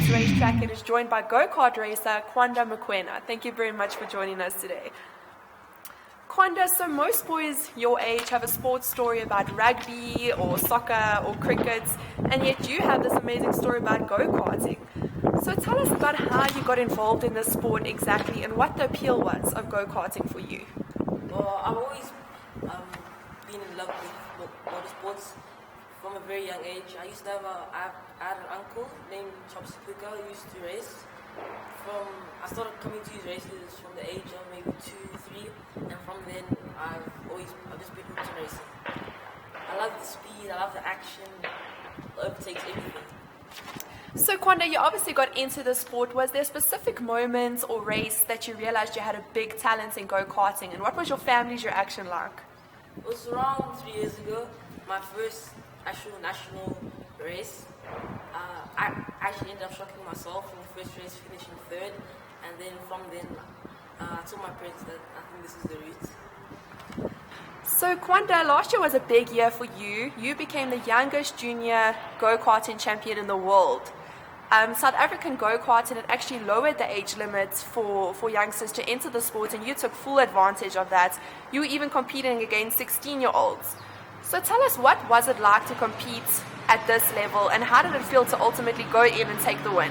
Motorsports racetrack and is joined by go-kart racer Kwanda Mokoena. Thank you very much for joining us today. Kwanda, so most boys your age have a sports story about rugby or soccer or cricket, and yet you have this amazing story about go-karting. So tell us about how you got involved in this sport exactly and what the appeal was of go-karting for you. Well, I've always been in love with motorsports from a very young age. I used to have I had an uncle named Chopsipika who used to race. I started coming to these races from the age of maybe 2, 3, and from then I've just been hooked to racing. I love the speed, I love the action, it overtakes everything. So Kwanda, you obviously got into the sport. Was there specific moments or race that you realized you had a big talent in go-karting, and what was your family's reaction like? It was around 3 years ago, my first actual national race. I actually ended up shocking myself in the first race, finishing third, and then from then I told my parents that I think this is the route. So Kwanda, last year was a big year for you. You became the youngest junior go-karting champion in the world. South African go-karting had actually lowered the age limits for youngsters to enter the sport, and you took full advantage of that. You were even competing against 16-year-olds. So tell us, what was it like to compete at this level, and how did it feel to ultimately go in and take the win?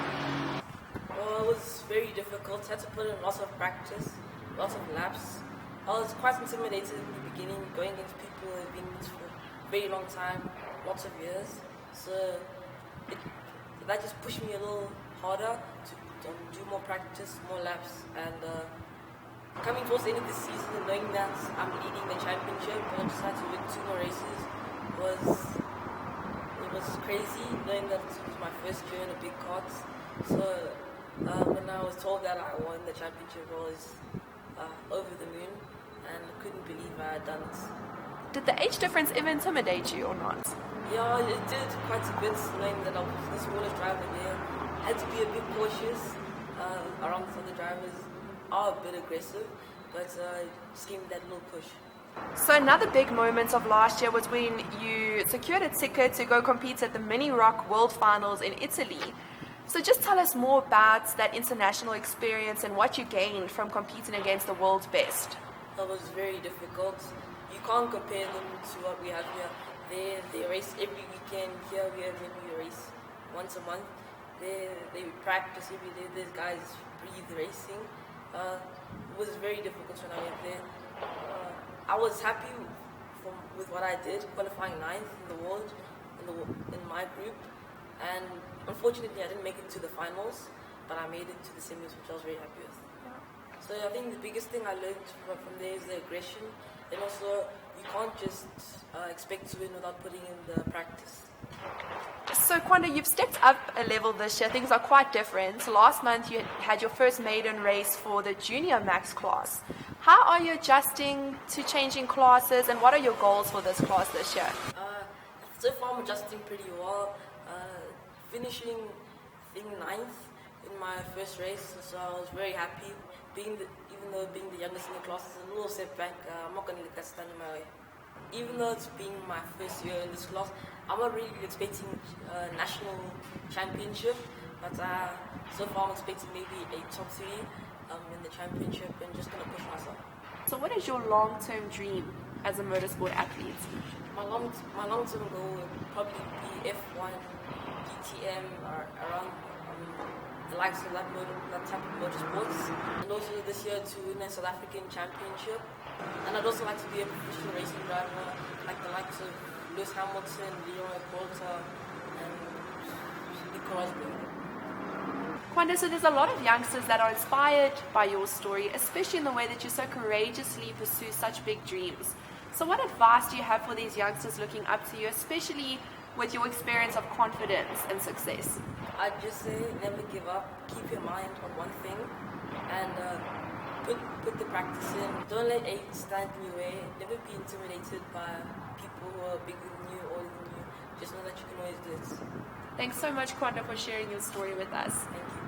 Well, it was very difficult. I had to put in lots of practice, lots of laps. I was quite intimidated in the beginning, going against people who have been in this for a very long time, lots of years. So that just pushed me a little harder to do more practice, more laps, and coming towards the end of the season and knowing that I'm leading the championship, but I just had to win 2 more races, it was crazy knowing that it was my first year in a big kart. So when I was told that I won the championship, I was over the moon and couldn't believe I had done it. Did the age difference ever intimidate you or not? Yeah, it did quite a bit, knowing that I was the smallest driver there. I had to be a bit cautious around the other drivers. Are a bit aggressive, but just gave me that little push. So another big moment of last year was when you secured a ticket to go compete at the Mini Rock World Finals in Italy. So just tell us more about that international experience and what you gained from competing against the world's best. That was very difficult. You can't compare them to what we have here. They race every weekend. Here we have maybe a race once a month. They practice every day. These guys breathe racing. It was very difficult when I went there. I was happy with what I did, qualifying 9th in the world in my group, and unfortunately I didn't make it to the finals, but I made it to the semis, which I was very happy with. So I think the biggest thing I learned from there is the aggression, and also you can't just expect to win without putting in the practice. So Kwanda, you've stepped up a level this year. Things are quite different. Last month you had your first maiden race for the Junior Max class. How are you adjusting to changing classes, and what are your goals for this class this year? So far I'm adjusting pretty well. Finishing, I think, 9th in my first race, so I was very happy. Even though being the youngest in the class is a little setback, I'm not going to let that stand in my way. Even though it's been my first year in this class, I'm not really expecting a national championship, but so far I'm expecting maybe a top 3 in the championship, and just going to push myself. So what is your long-term dream as a motorsport athlete? My long-term goal would probably be F1, DTM, or around the likes of that type of motorsports, and also this year to win a South African championship. And I'd also like to be a professional racing driver, like the likes of Lewis Hamilton, Leroy Coulter, and Nico Rosberg. Kwanda, so there's a lot of youngsters that are inspired by your story, especially in the way that you so courageously pursue such big dreams. So what advice do you have for these youngsters looking up to you, especially with your experience of confidence and success? I'd just say never give up, keep your mind on one thing, and put the practice in. Don't let age stand in your way. Never be intimidated by people who are bigger than you, older than you. Just know that you can always do it. Thanks so much, Kwanda, for sharing your story with us. Thank you.